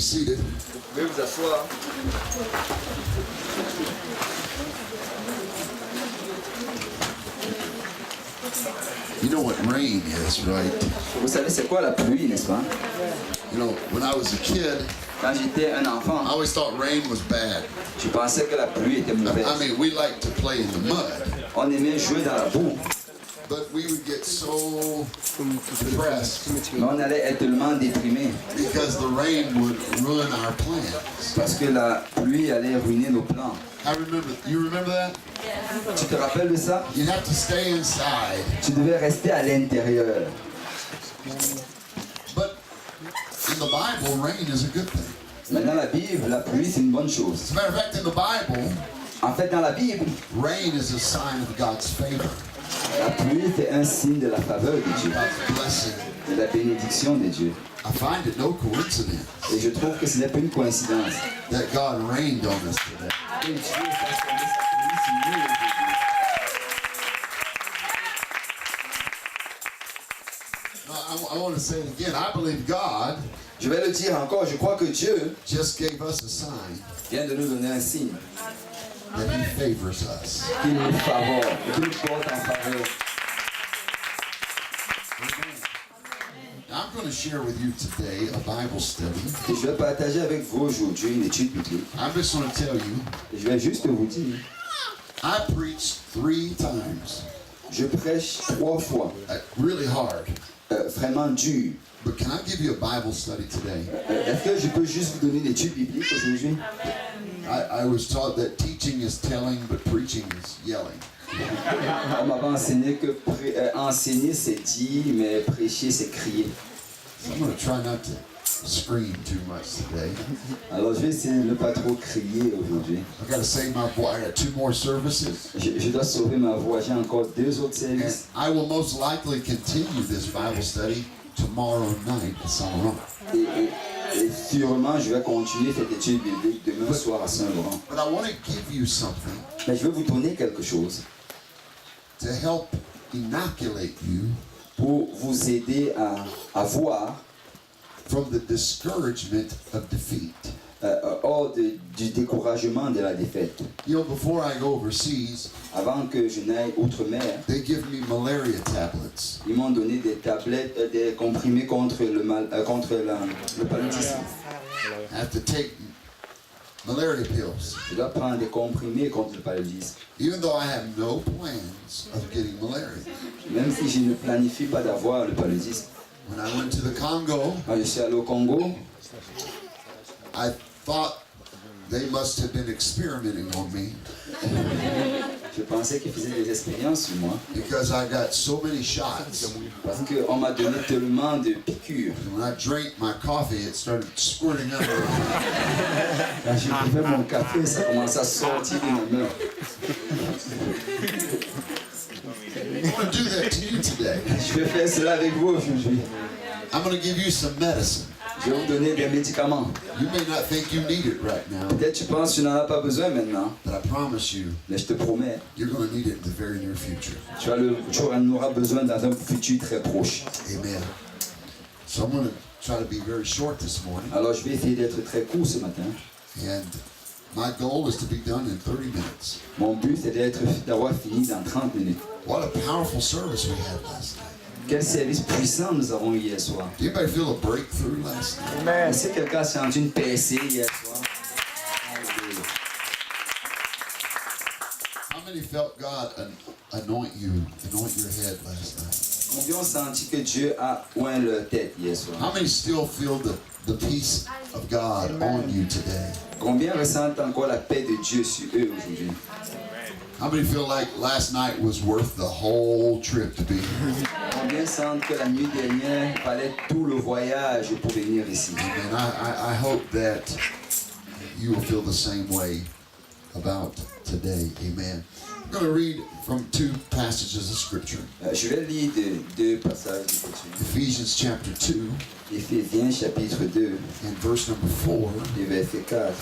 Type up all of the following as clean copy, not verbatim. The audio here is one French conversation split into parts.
be seated. Vous pouvez vous asseoir. You know what rain is, right? Vous savez c'est quoi la pluie, n'est-ce pas? You know, when I was a kid, Quand j'étais un I enfant, always thought rain was bad. je pensais que la pluie était mauvaise. I mean, we like to play in the mud, On aimait jouer dans la boue, but we would get so depressed mais on allait être tellement déprimés because the rain would ruin our plans. parce que la pluie allait ruiner nos plans. You remember that? Tu te rappelles de ça? You'd have to stay inside. Tu devais rester à l'intérieur. But in the Bible, rain is a good thing. Mais dans la Bible, la pluie c'est une bonne chose. As a matter of fact, in the Bible, En fait, dans la Bible, rain is a sign of God's favor, la pluie c'est un signe de la faveur de Dieu, God's blessing. de la bénédiction de Dieu. I find it no coincidence Et je trouve que ce n'est pas une coïncidence. that God rained on us today. Que Dieu fasse tomber sa pluie sur nous aujourd'hui. I want to say it again. I believe God Je vais le dire encore, je crois que Dieu just gave us a sign vient de nous donner un signe that He favors us. qu'il nous favore, qu'il nous porte en faveur. I'm going to share with you today a Bible study. Et je vais partager avec vous aujourd'hui une étude biblique. I'm just going to tell you, Et je vais juste vous dire, I preached 3 times, je prêche 3 fois, really hard. vraiment dur. But can I give you a Bible study today? Est-ce que je peux juste vous donner une étude biblique aujourd'hui? I was taught that teaching is telling, but preaching is yelling. On m'avait enseigné que enseigner c'est dire, mais prêcher c'est crier. So I'm going to try not to scream too much today. Alors je vais essayer de ne pas trop crier aujourd'hui. I've got to save my voice. I got 2 more services. Je dois sauver ma voix, j'ai encore 2 autres And services. I will most likely continue this Bible study tomorrow night at Saint-Laurent. Et sûrement je vais continuer cette étude biblique demain soir à Saint-Laurent. But I want to give you something Mais je vais vous donner quelque chose to help inoculate you pour vous aider à voir from the discouragement of defeat. hors du découragement de la défaite. You know, before I go overseas, Avant que je n'aille outre-mer, they give me malaria tablets. ils m'ont donné des tablettes, des comprimés contre le paludisme. I have to take malaria pills, Je dois prendre des comprimés contre le paludisme. even though I have no plans of getting malaria. Même si je ne planifie pas d'avoir le paludisme. When I went to the Congo, Quand je suis allé au Congo, I thought they must have been experimenting on me je pensais qu'ils faisaient des expériences sur moi. because I got so many shots. Parce qu'on m'a donné tellement de piqûres. And when I drank my coffee, it started squirting out. Quand je buvais mon café, ça commençait à sortir de mes mains. I want to do that to you today. Je vais faire cela avec vous aujourd'hui. I'm going to give you some medicine. Je vais vous donner des médicaments. You may not think you need it right now, Peut-être tu penses que tu n'en as pas besoin maintenant, but I promise you, mais je te promets, you're going to need it in the very near future. tu en auras besoin dans un futur très proche. Amen. So I'm going to try to be very short this morning, Alors je vais essayer d'être très court ce matin. and my goal is to be done in 30 minutes. Mon but c'est d'avoir fini dans 30 minutes. What a powerful service we had last night. Quel service puissant nous avons eu hier soir. Did anybody feel a breakthrough last night? Est-ce que quelqu'un a senti une percée hier soir? How many felt God anoint your head last night? Combien ont senti que Dieu a oint leur tête hier soir? How many still feel the peace of God on you today? Combien ressentent encore la paix de Dieu sur eux aujourd'hui? How many feel like last night was worth the whole trip to be here? Combien sentent que la nuit dernière valait tout le voyage pour venir ici? And I hope that you will feel the same way about today. Amen. I'm going to read from 2 passages of Scripture. Je vais lire deux passages d'écriture. Ephesians chapter 2 Éphésiens chapitre 2 and verse number 4. et verset 4.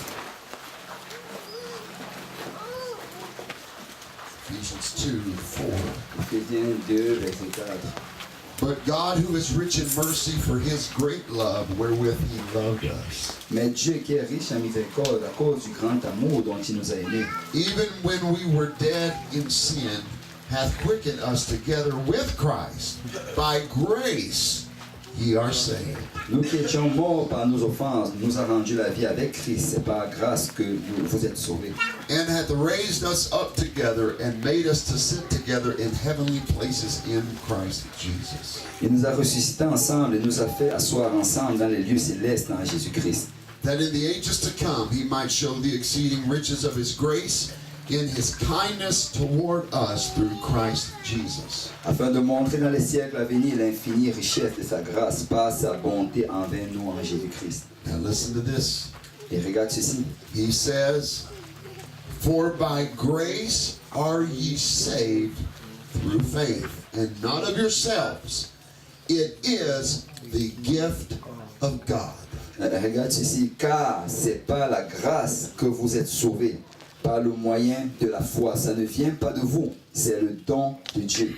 Ephesians 2, 4. Éphésiens 2 verset 4. But God, who is rich in mercy for his great love wherewith he loved us, Mais Dieu qui est riche en miséricorde à cause du grand amour dont il nous a aimés, even when we were dead in sin, hath quickened us together with Christ. By grace ye are saved. nous qui étions morts par nos offenses, nous a rendu la vie avec Christ. C'est par grâce que vous êtes sauvés. And hath raised us up together and made us to sit together in heavenly places in Christ Jesus. Il nous a ressuscités ensemble et nous a fait asseoir ensemble dans les lieux célestes en Jésus-Christ. That in the ages to come he might show the exceeding riches of his grace in his kindness toward us through Christ Jesus. Afin de montrer dans les siècles à venir l'infinie richesse de sa grâce par sa bonté envers nous en Jésus-Christ. Now listen to this. Et regarde ceci. He says, for by grace are ye saved through faith, and not of yourselves. It is the gift of God. Regarde ceci. Car c'est par la grâce que vous êtes sauvés, par le moyen de la foi. Ça ne vient pas de vous, c'est le don de Dieu.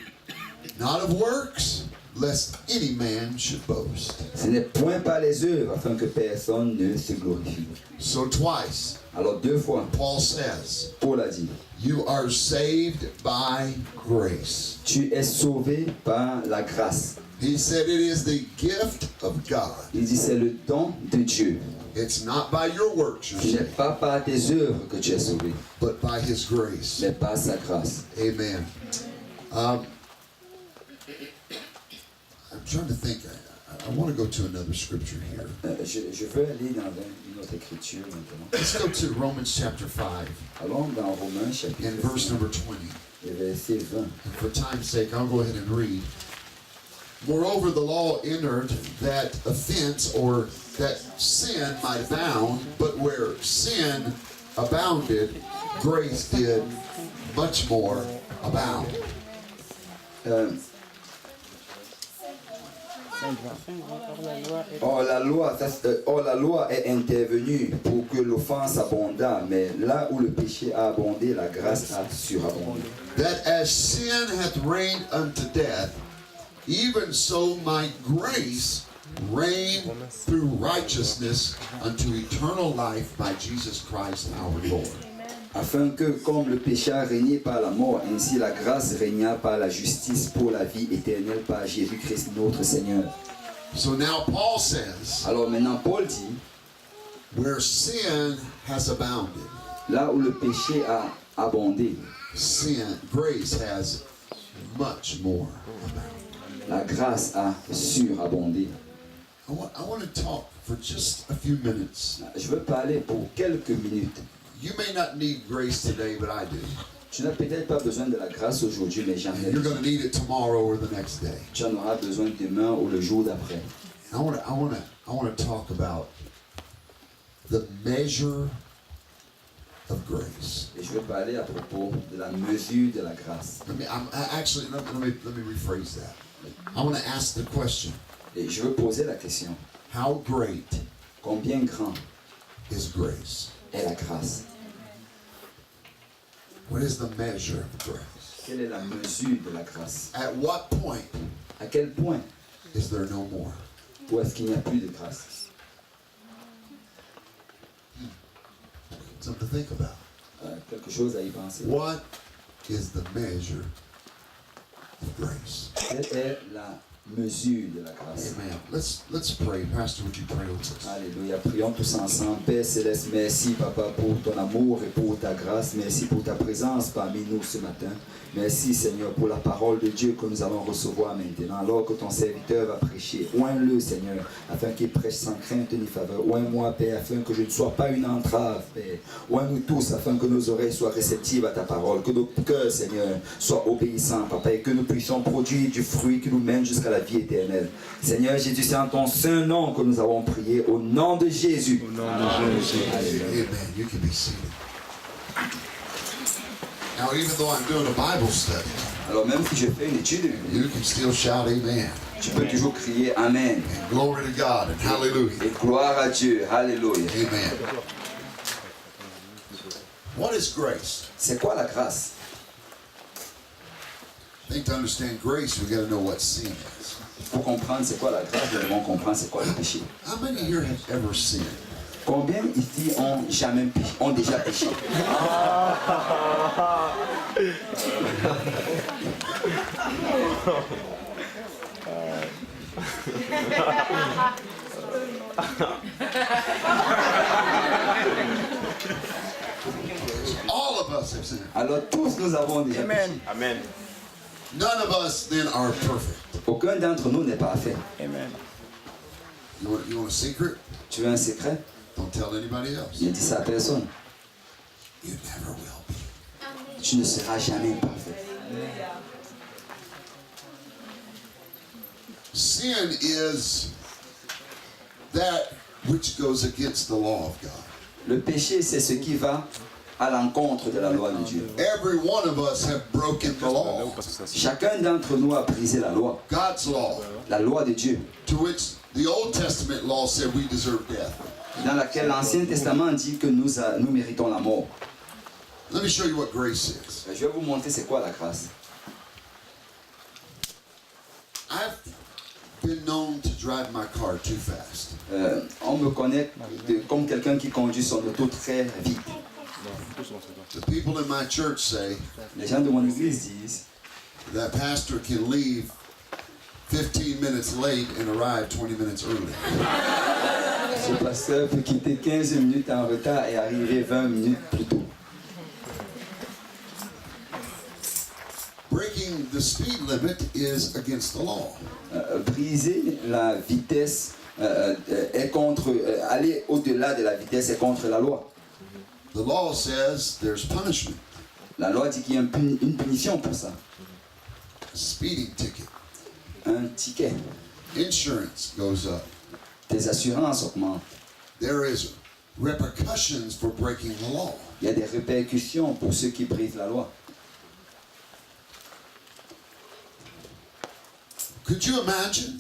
Not of works, lest any man should boast. Ce n'est point par les œuvres, afin que personne ne se glorifie. So twice, Alors 2 fois, Paul says, Paul a dit, you are saved by grace. tu es sauvé par la grâce. He said it is the gift of God. Il dit, c'est le don de Dieu. It's not by your works, you're Ce n'est saved, pas par tes œuvres que tu es sauvé, but by his grace. mais par sa grâce. Amen. I'm trying to think. I want to go to another scripture here. Je veux aller dans une autre écriture maintenant. Let's go to Romans chapter 5 Allons dans Romains chapitre and verse 5, number 20. et verset 20. And for time's sake, I'll go ahead and read. Moreover, the law entered that offense or that sin might abound, but where sin abounded, grace did much more abound. Or la loi est intervenue pour que l'offense abondât, mais là où le péché a abondé, la grâce a surabondé. That as sin hath reigned unto death, even so might grace reign through righteousness unto eternal life by Jesus Christ our Lord. Afin que, comme le péché a régné par la mort, ainsi la grâce régna par la justice pour la vie éternelle par Jésus-Christ notre Seigneur. So now Paul says, Alors maintenant Paul dit, where sin has abounded, là où le péché a abondé, grace has much more abounded. la grâce a surabondé. I want to talk for just a few minutes. Je veux parler pour quelques minutes. You may not need grace today, but I do. Tu n'as peut-être pas besoin de la grâce aujourd'hui, mais j'en ai You're besoin. going to need it tomorrow or the next day. Tu en auras besoin demain ou le jour d'après. I want to talk about the measure of grace. Et je veux parler à propos de la mesure de la grâce. Let me rephrase that. I want to ask the question: Et je veux poser la question, how great combien grand is grace? est la grâce? What is the measure of grace? Quelle est la mesure de la grâce? At what point À quel point? is there no more? Ou est-ce qu'il n'y a plus de grâce? Something to think about. Quelque chose à y penser. What is the measure of grace? Quelle est la mesure de la grâce? Amen. Let's pray. Pastor, would you pray with us? Alléluia. Prions tous ensemble. Père Céleste, merci Papa pour ton amour et pour ta grâce. Merci pour ta présence parmi nous ce matin. Merci Seigneur pour la parole de Dieu que nous allons recevoir maintenant. Alors que ton serviteur va prêcher, oins-le Seigneur, afin qu'il prêche sans crainte ni faveur. Oins-moi Père, afin que je ne sois pas une entrave Père. Oins-nous tous afin que nos oreilles soient réceptives à ta parole. Que nos cœurs Seigneur soient obéissants Papa, et que nous puissions produire du fruit qui nous mène jusqu'à la vie éternelle. Seigneur Jésus, c'est en ton saint nom que nous avons prié, au nom de Jésus. Au nom de Jésus. Amen. You can be seated. Now, even though I'm doing a Bible study, Alors même si je fais une étude, you can still shout amen. tu peux toujours crier Amen. And glory to God and hallelujah. Et gloire à Dieu. Alléluia. Amen. What is grace? C'est quoi la grâce? I think to understand grace, we got to know what sin is. Pour comprendre c'est quoi la grâce, nous devons comprendre c'est quoi le péché. How many here have ever sinned? Combien ici ont déjà péché? All of us have sinned. Alors tous nous avons déjà péché. Amen. None of us then are perfect. Aucun d'entre nous n'est parfait. Amen. You want a secret? Tu veux un secret? Don't tell anybody else. Ne dis ça à personne. You never will be. Tu ne seras jamais parfait. Sin is that which goes against the law of God. Le péché, c'est ce qui va à l'encontre de la loi de Dieu. Every one of us have broken the law. Chacun d'entre nous a brisé la loi, God's law, la loi de Dieu, to which the Old Testament law said we deserve death. dans laquelle l'Ancien Testament dit que nous méritons la mort. Let me show you what grace is. Je vais vous montrer c'est quoi la grâce. I've been known to drive my car too fast. On me connaît comme quelqu'un qui conduit son auto très vite. The people in my church say Les gens de mon église disent that pastor can leave 15 minutes late and arrive 20 minutes early. ce pasteur peut quitter 15 minutes en retard et arriver 20 minutes plus tôt. Breaking the speed limit is against the law. Briser la vitesse est contre, aller au-delà de la vitesse est contre la loi. The law says there's punishment. La loi dit qu'il y a une punition pour ça. A speeding ticket. Un ticket. Insurance goes up. Tes assurances augmentent. There is repercussions for breaking the law. Il y a des répercussions pour ceux qui brisent la loi. Could you imagine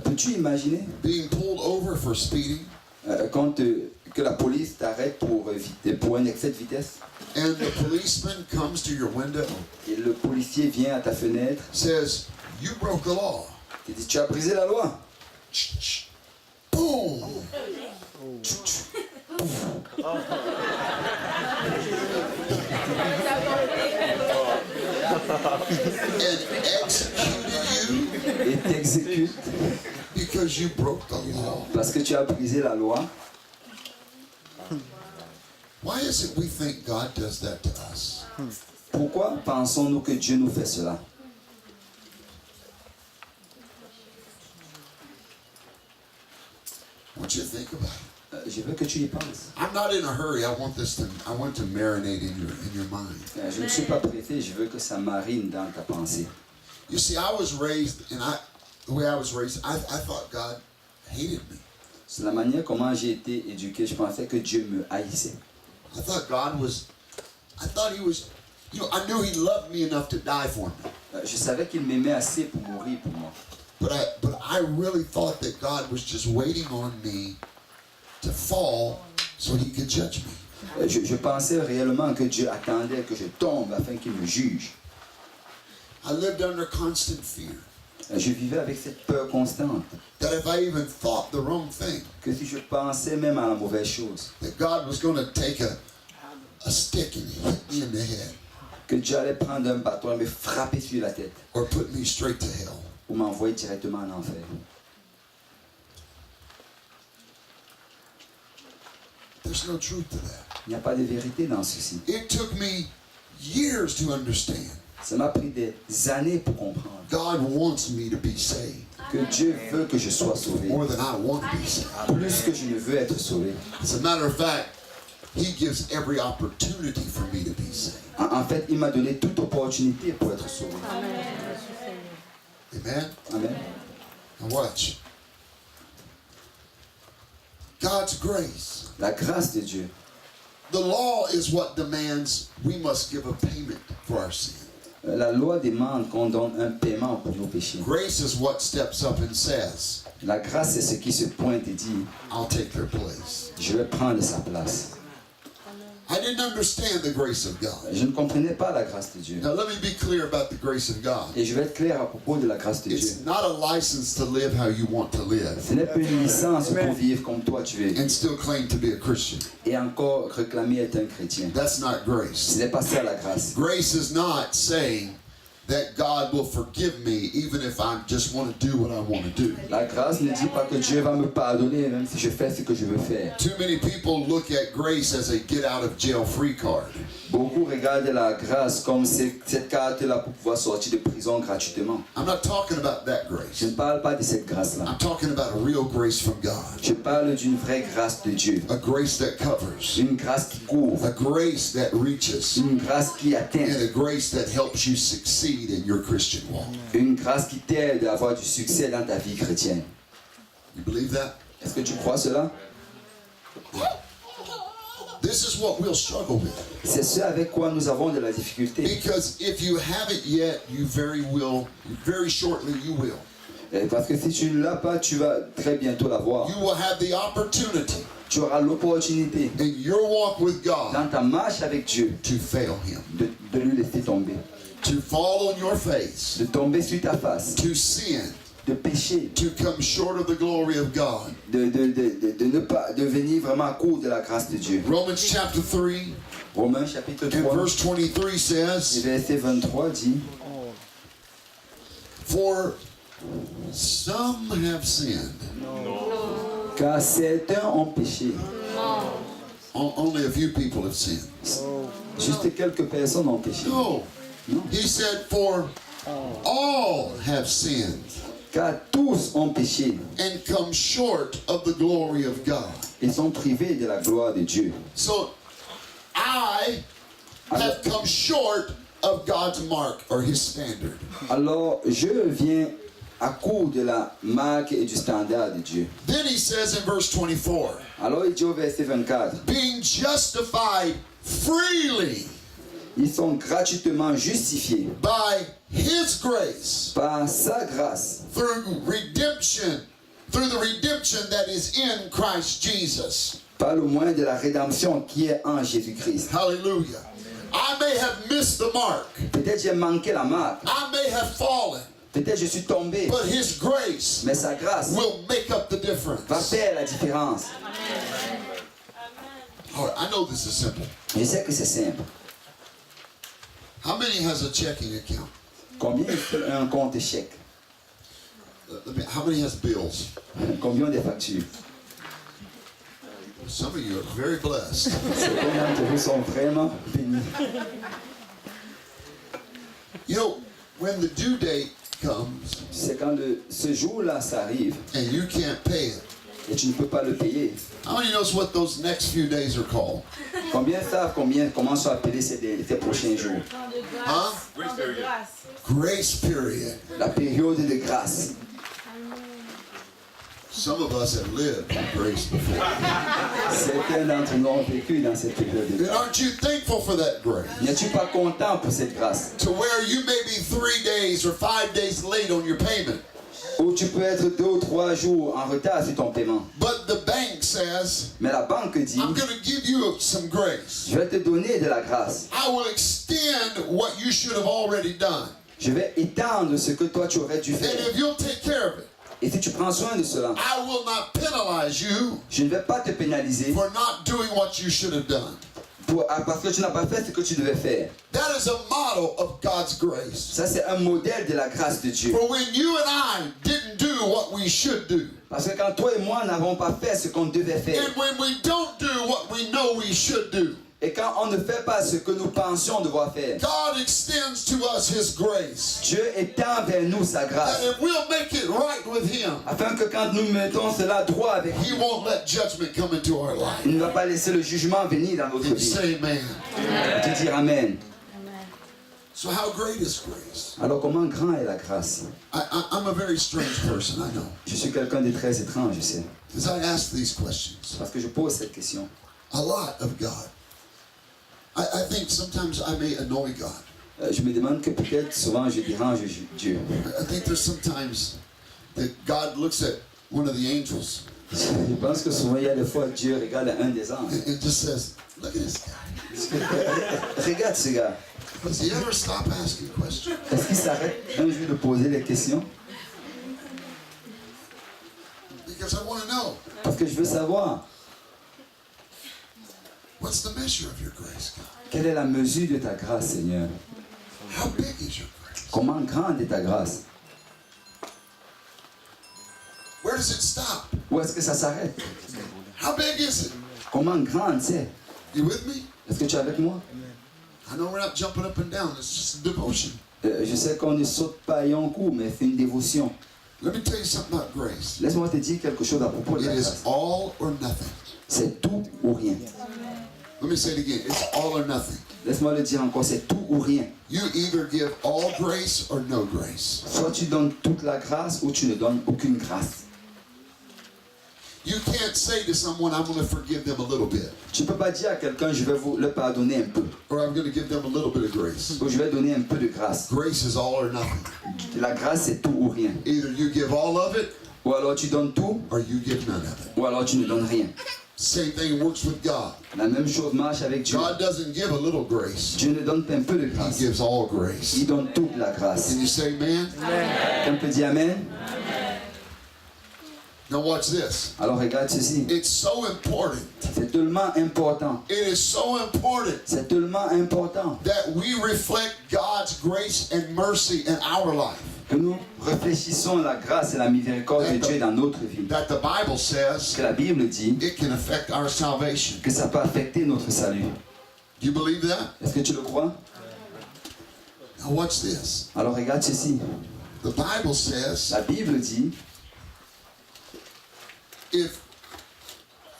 Peux-tu imaginer being pulled over for speeding que la police t'arrête pour un excès de vitesse and the policeman comes to your window, et le policier vient à ta fenêtre says, "You broke the law." et dit tu as brisé la loi. Boom! And executed you Et t'exécute because you broke the law. parce que tu as brisé la loi. Why is it we think God does that to us? Pourquoi pensons-nous que Dieu nous fait cela? I want you to think about it. Je veux que tu y penses. I'm not in a hurry. I want to marinate in your mind. Je ne suis pas pressé, je veux que ça marine dans ta pensée. You see, I was raised, and the way I was raised, I thought God hated me. C'est la manière comment j'ai été éduqué. Je pensais que Dieu me haïssait. I thought he was, I knew he loved me enough to die for me. Je savais qu'il m'aimait assez pour mourir pour moi. But I really thought that God was just waiting on me to fall so he could judge me. Je pensais réellement que Dieu attendait que je tombe afin qu'il me juge. I lived under constant fear Je vivais avec cette peur constante that if I even thought the wrong thing, que si je pensais même à la mauvaise chose, that God was going to take a stick and hit me in the head que Dieu allait prendre un bâton et me frapper sur la tête or put me straight to hell. ou m'envoyer directement en enfer. There's no truth to that. Il n'y a pas de vérité dans ceci. It took me years to understand. Ça m'a pris des années pour comprendre God wants me to be saved que Dieu veut que je sois sauvé, more than I want to be saved. plus que je ne veux être sauvé. As a matter of fact, he gives every opportunity for me to be saved. En fait, il m'a donné toute opportunité pour être sauvé. Amen? Amen. Now watch. God's grace. La grâce de Dieu. The law is what demands we must give a payment for our sin. La loi demande qu'on donne un paiement pour nos péchés. Grace is what steps up and says, La grâce, c'est ce qui se pointe et dit, I'll take their place. je vais prendre sa place. I didn't understand the grace of God. Je ne comprenais pas la grâce de Dieu. Now let me be clear about the grace of God. Et je vais être clair à propos de la grâce de Dieu. It's not a license to live how you want to live Ce n'est pas une licence pour vivre comme toi tu veux and still claim to be a Christian. et encore réclamer être un chrétien. That's not grace. Ce n'est pas ça la grâce. Grace is not saying that God will forgive me even if I just want to do what I want to do. La grâce ne dit pas que Dieu va me pardonner même si je fais ce que je veux faire. Too many people look at grace as a get out of jail free card. Beaucoup regardent la grâce comme cette carte-là pour pouvoir sortir de prison gratuitement. I'm not talking about that Je grace. ne parle pas de cette grâce-là. I'm talking about a real grace from God. Je parle d'une vraie grâce de Dieu. A grace that covers. Une grâce qui couvre. A grace that reaches. Une grâce qui atteint. And a grace that helps you succeed in your Christian walk. Une grâce qui t'aide à avoir du succès dans ta vie chrétienne. You believe that? Est-ce que tu crois cela? This is what we'll struggle with. C'est ce avec quoi nous avons de la difficulté. Because if you haven't yet, you very shortly you will. Parce que si tu ne l'as pas, tu vas très bientôt l'avoir. You will have the opportunity Tu auras l'opportunité in your walk with God dans ta marche avec Dieu to fail Him, de lui laisser tomber. to fall on your face, De tomber sur ta face. to sin, De pécher. to come short of the glory of God. De ne pas devenir vraiment à court de la grâce de Dieu. Romans chapter 3 Romains chapitre and 3, verse 23 et says, verset 23 dit: For some have sinned. Car certains ont péché. Only a few people have sinned. Juste quelques personnes ont péché. No. He said, for all have sinned Car tous ont péché. and come short of the glory of God. Ils sont privés de la gloire de Dieu. So I have come short of God's mark or His standard. Alors je viens à court de la marque et du standard de Dieu. Then he says in verse 24, Alors il dit au verset 24: being justified freely Ils sont gratuitement justifiés by His grace par sa grâce through the redemption that is in Christ Jesus. par le moyen de la rédemption qui est en Jésus-Christ. Hallelujah. I may have missed the mark. Peut-être j'ai manqué la marque, I may have fallen. peut-être je suis tombé, But His grace mais sa grâce will make up the va difference. faire la différence. All right, I know this is simple. Je sais que c'est simple. How many has a checking account? Combien fait un compte chèque? How many has bills? Combien de factures? Some of you are very blessed. Certains d'entre vous sont vraiment bénis. You know, when the due date comes C'est quand ce jour-là ça arrive and you can't pay it, et tu ne peux pas le payer. how many knows what those next few days are called? Combien savent comment sont appelés ces prochains jours? Huh? Grace period. La période de grâce. Some of us have lived in grace before. Certains d'entre nous ont vécu dans cette période de And grâce. aren't you thankful for that grace? N'es-tu pas content pour cette grâce? To where you may be 3 days or 5 days late on your payment, Où tu peux être 2 ou 3 jours en retard sur ton paiement. but the bank says, Mais la banque dit: I'm going to give you some grace. je vais te donner de la grâce. I will extend what you should have already done. Je vais étendre ce que toi tu aurais dû And faire. if you'll take care of it, Et si tu prends soin de cela, I will not penalize you je ne vais pas te pénaliser for not doing what you should have done. parce que tu n'as pas fait ce que tu devais faire. That is a model of God's grace. Ça, c'est un modèle de la grâce de Dieu. For when you and I didn't do what we should do, Parce que quand toi et moi n'avons pas fait ce qu'on devait faire, and when we don't do what we know we should do, et quand on ne fait pas ce que nous pensions devoir faire, God extends to us His grace. Dieu étend vers nous sa grâce. And if we'll make it right with Him, Afin que quand nous mettons cela droit avec He lui, won't let judgment come into our life. il ne va pas laisser le jugement venir dans notre And vie. say amen. Tu dis Amen. So how great is grace? Alors comment grand est la grâce? I'm a very strange person, I know. Je suis quelqu'un de très étrange, je sais. As I ask these questions, Parce que je pose cette question. a lot of God. I think sometimes I may annoy God. Je me demande que peut-être souvent je dérange Dieu. I think there's sometimes that God looks at one of the angels Je pense que souvent il y a des fois Dieu regarde un des anges. and just says, look at this guy. Regarde ce gars. Does he ever stop asking questions? Est-ce qu'il s'arrête un jour de poser des questions? Because I want to know, Parce que je veux savoir, what's the measure of your grace, God? quelle est la mesure de ta grâce, Seigneur? How big is your grace? Comment grande est ta grâce? Where does it stop? Où est-ce que ça s'arrête? How big is it? Comment grande c'est? You with me? Est-ce que tu es avec moi? I know we're not jumping up and down. It's just a devotion. Je sais qu'on ne saute pas et on court, mais c'est une dévotion. Let me tell you something about grace. Laisse-moi te dire quelque chose à propos de It la is grâce. all or nothing. C'est tout ou rien. Let me say it again. It's all or nothing. Laisse-moi le dire encore, c'est tout ou rien. You either give all grace or no grace. Soit tu donnes toute la grâce ou tu ne donnes aucune grâce. You can't say to someone, I'm going to forgive them a little bit, Tu ne peux pas dire à quelqu'un, je vais vous le pardonner un peu, or I'm going to give them a little bit of grace. ou je vais donner un peu de grâce. Grace is all or nothing. La grâce, c'est tout ou rien. Either you give all of it Ou alors tu donnes tout, or you give none of it. ou alors tu ne donnes rien. Same thing works with God. La même chose marche avec Dieu. God doesn't give a little grace. Dieu ne donne pas un peu de He grâce. gives all grace. Il donne toute la grâce. Can you say amen? On peut dire Amen? Now watch this. Alors regarde ceci. It's so important. C'est tellement important. It is so important C'est tellement important that we reflect God's grace and mercy in our life. que nous réfléchissons à la grâce et la miséricorde de Dieu dans notre vie. That the Bible says Que la Bible dit it can affect our salvation. que ça peut affecter notre salut. Do you believe that? Est-ce que tu le crois? Now watch this. Alors regarde ceci. The Bible says La Bible dit,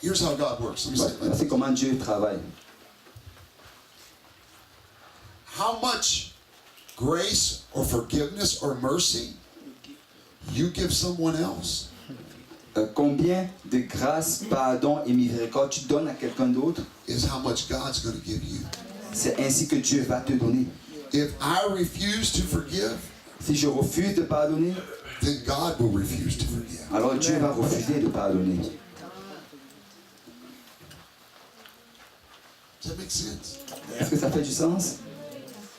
here's how God works. Let me say it like voici this. comment Dieu travaille. How much grace or forgiveness or mercy you give someone else Combien de grâce, pardon et miséricorde tu donnes à quelqu'un d'autre, is how much God's going to give you. c'est ainsi que Dieu va te donner. If I refuse to forgive, Si je refuse de pardonner, then God will refuse to forgive. alors Dieu va refuser de pardonner. Does that make sense? Est-ce que ça fait du sens?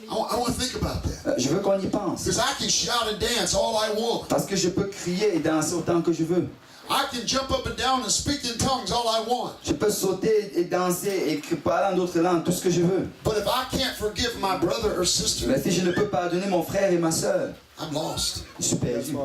I want to think about that. Je veux qu'on y pense. Because I can shout and dance all I want. Parce que je peux crier et danser autant que je veux. I can jump up and down and speak in tongues all I want. Je peux sauter et danser et parler en d'autres langues, tout ce que je veux. But if I can't forgive my brother or sister, Mais si je ne peux pardonner mon frère et ma soeur, I'm lost. je suis perdu.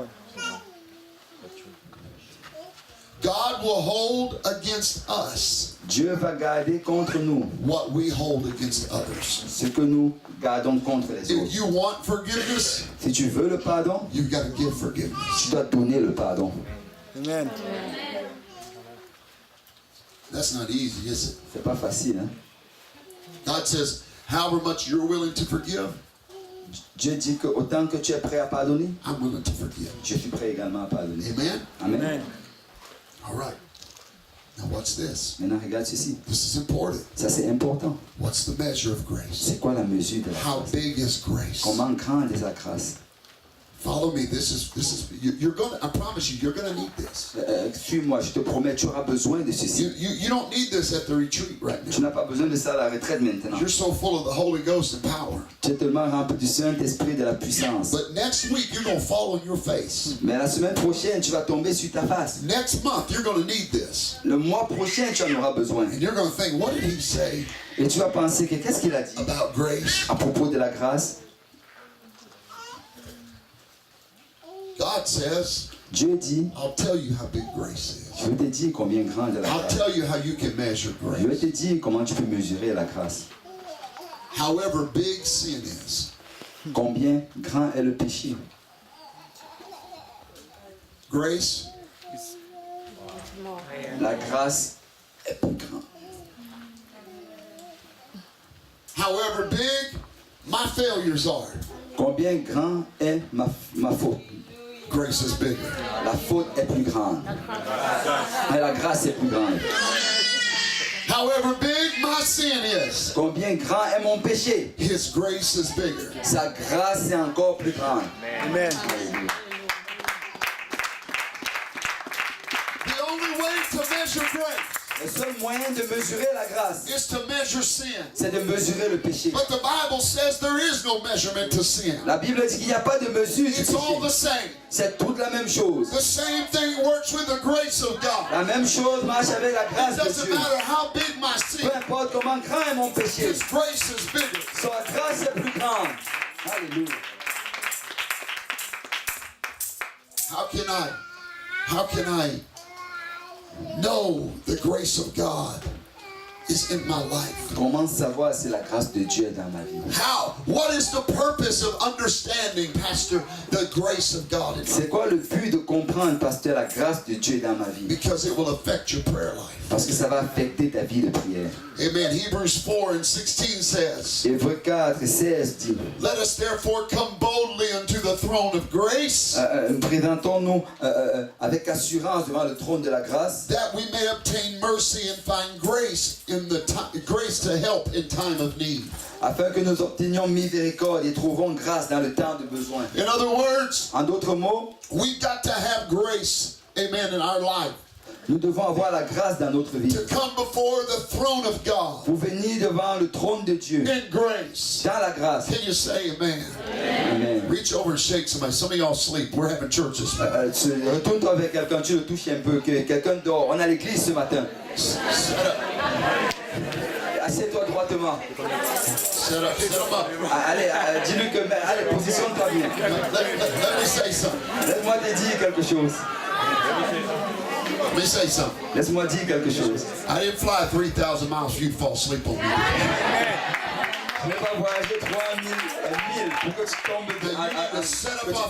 God will hold against us Dieu va garder contre nous what we hold against others. ce que nous gardons contre les If autres. you want forgiveness, Si tu veux le pardon, you've got to give forgiveness. tu dois donner le pardon. Amen. That's not easy, is it? C'est pas facile, hein? God says, however much you're willing to forgive, Dieu dit que autant que tu es prêt à pardonner, I'm willing to forgive. je suis prêt également à pardonner. Amen? Amen. Amen. All right. Now watch this. Maintenant, regarde ceci. This is important. Ça, c'est important. What's the measure of grace? C'est quoi la mesure de la How grâce? big is grace? Comment grande est la grâce? Follow me. This is you're going to, I promise you, you're going to need this. Suis-moi, je te promets, tu auras besoin de ceci. You don't need this at the retreat right Tu now. n'as pas besoin de ça à la retraite maintenant. You're so full of the Holy Ghost and power. Tu es tellement rempli du Saint-Esprit de la puissance. But next week, you're going to fall on your face. Mais la semaine prochaine, tu vas tomber sur ta face. Next month, you're going to need this. Le mois prochain, tu en auras besoin. And you're going to think, what did he say Et tu vas penser que qu'est-ce qu'il a dit about grace? à propos de la grâce? God says, Dieu dit, I'll tell you how big grace is. je vais te dire combien grande est la I'll grâce. tell you how you can measure Je vais grace. te dire comment tu peux mesurer la grâce. However big sin is, Combien grand est le péché. grace La grâce est plus grande. however big my failures are, Combien grand est ma faute? grace is bigger. La faute est plus grande. Mais la grâce est plus grande. However big my sin is, Combien grand est mon péché? his grace is bigger. Sa grâce est encore plus grande. Amen. The only way Le seul moyen de mesurer la grâce, is to measure sin. c'est de mesurer le péché. But the Bible says there is no measurement to sin. La Bible dit qu'il n'y a pas de mesure du It's all the péché. same. C'est toute la même chose. The same thing works with the grace of God. La même chose marche avec la It grâce de doesn't Dieu. matter how big my sin, Peu importe comment grand est mon péché, His grace is bigger. sa grâce est plus grande. Alléluia. How can I know the grace of God is in my life? Comment savoir si la grâce de Dieu est dans ma vie? How? What is the purpose of understanding, Pastor, the grace of God in my C'est life? quoi le but de comprendre, pasteur, la grâce de Dieu dans ma vie? Because it will affect your prayer life. Parce que ça va affecter ta vie de prière. Amen. Hebrews 4:16 says, Hébreux 4, 16 dit, let us therefore come boldly unto the throne of grace, présentons-nous avec assurance devant le trône de la grâce, that we may obtain mercy and find grace in the grace to help in time of need. afin que nous obtenions miséricorde et trouvons grâce dans le temps de besoin. In other words, En d'autres mots, we got to have grace, amen, in our life. nous devons avoir la grâce dans notre vie. To come before the throne of God Pour venir devant le trône de Dieu, in grace. dans la grâce. Can you say amen? Amen. Reach over and shake somebody. Some of y'all sleep. We're having church this morning. Retourne-toi avec quelqu'un, tu le touches un peu, que quelqu'un dort. On a l'église ce matin. Set up. Assieds-toi droitement. Set up. Set them up. Allez, dis-lui que, allez, positionne-toi bien. Let me say something. Laisse-moi te dire quelque chose. Let me say something. Laisse-moi dire quelque chose. I didn't fly 3,000 miles for you to fall asleep on me. Je ne vais pas voyager 3000 milles pour que tu tombes que tu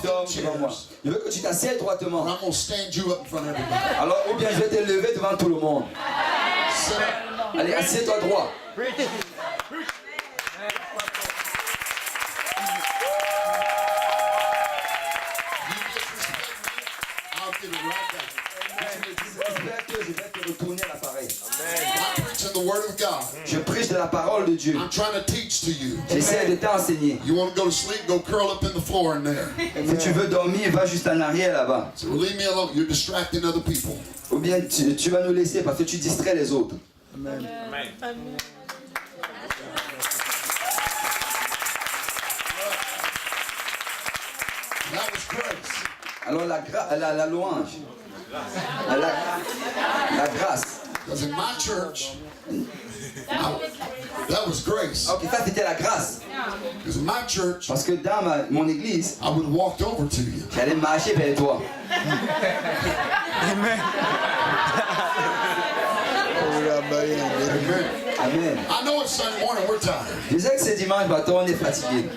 dormes devant moi. Je veux que tu t'assieds droitement. I'm going to stand you up in front of everybody. Alors, ou bien je vais te lever devant tout le monde. Sit up. Allez, assieds-toi droit. You disrespect me, I'll give it right back. Je vais te retourner l'appareil. I'm preaching the word of God. Je prêche de la parole de Dieu. I'm trying to teach to you. J'essaie de t'enseigner. You want to go to sleep? Go curl up in the floor in there. Si tu veux dormir, va juste en arrière là-bas. So leave me alone. You're distracting other people. Ou bien tu vas nous laisser parce que tu distrais les autres. That was grace. Alors la louange, la grâce. Because in my church, that was grace. Ok, ça c'était la grâce. Because in my church, Parce que dans mon église, I would have walked over to you. j'allais marcher vers toi. Amen. Amen. I know it's Sunday morning, we're tired. Je sais que c'est dimanche matin, on est fatigué.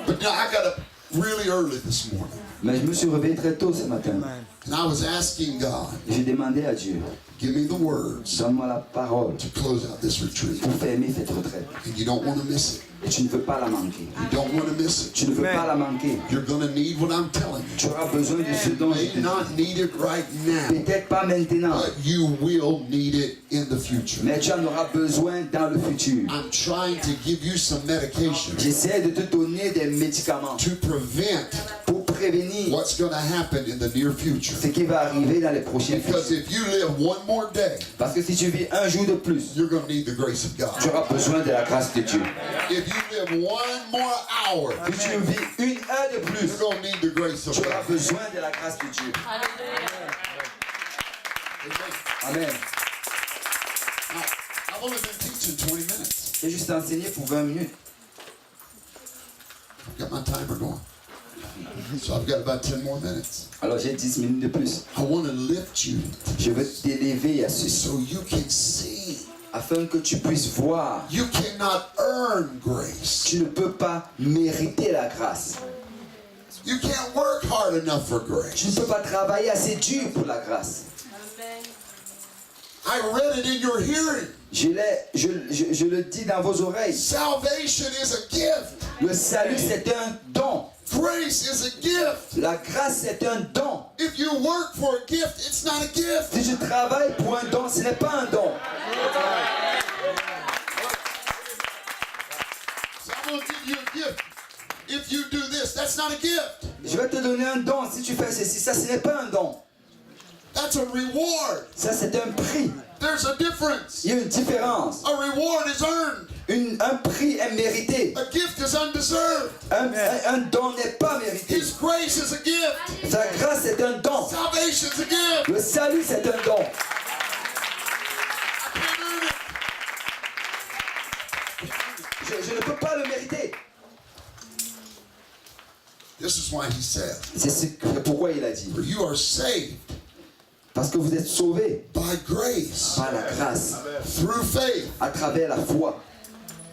But now I got up really early this morning. Mais je me suis réveillé très tôt ce matin. And I was asking God, J'ai demandé à Dieu, give me the words donne-moi la parole to close out this retreat. pour fermer cette retraite. And you don't want to miss it. Et tu ne veux pas la manquer. You don't want to miss it. Tu ne veux pas la manquer. You're going to need what I'm telling you. Tu auras besoin de ce You dont je may te dis. not need it right now, Peut-être pas maintenant, but you will need it in the future. mais tu en auras besoin dans le futur. I'm trying to give you some medication J'essaie de te donner des médicaments to prevent pour prévenir what's going to happen in the near future. ce qui va arriver dans les prochains Because futurs. if you live one more day, Parce que si tu vis un jour de plus, you're going to need the grace of tu God. auras besoin de la grâce de Dieu. If you live one more hour, Si tu vis une heure de plus, you're going to need the grace of tu auras God. besoin de la grâce de Dieu. Amen. Now, I've only been teaching 20 minutes. J'ai juste enseigné pour 20 minutes. I've got my timer going. So I've got about 10 more minutes. Alors j'ai 10 minutes de plus. I want to lift you Je veux t'élever à ceci, so you can see. afin que tu puisses voir. You cannot earn grace. Tu ne peux pas mériter la grâce. You can't work hard enough for Tu ne grace. peux pas travailler assez dur pour la grâce. I read it in your hearing. Je le dis dans vos oreilles. Salvation is a gift. Le salut, c'est un don. Grace is a gift. La grâce, c'est un don. If you work for a gift, it's not a gift. Si tu travailles pour un don, ce n'est pas un don. So I'm going to give you a gift. If you do this, that's not a gift. Je vais te donner un don. Si tu fais ceci, ça, ce n'est pas un don. That's a reward. Ça, c'est un prix. There's a difference. Il y a une différence. A reward is earned. Un prix est mérité. A gift is undeserved. Un don n'est pas mérité. His grace is a gift. Sa grâce est un don. Salvation is a gift. Le salut, c'est un don. I can't earn it. Je ne peux pas le mériter. This is why he said, C'est pourquoi il a dit. for you are saved Parce que vous êtes sauvés by grace par la grâce, through faith, à travers la foi,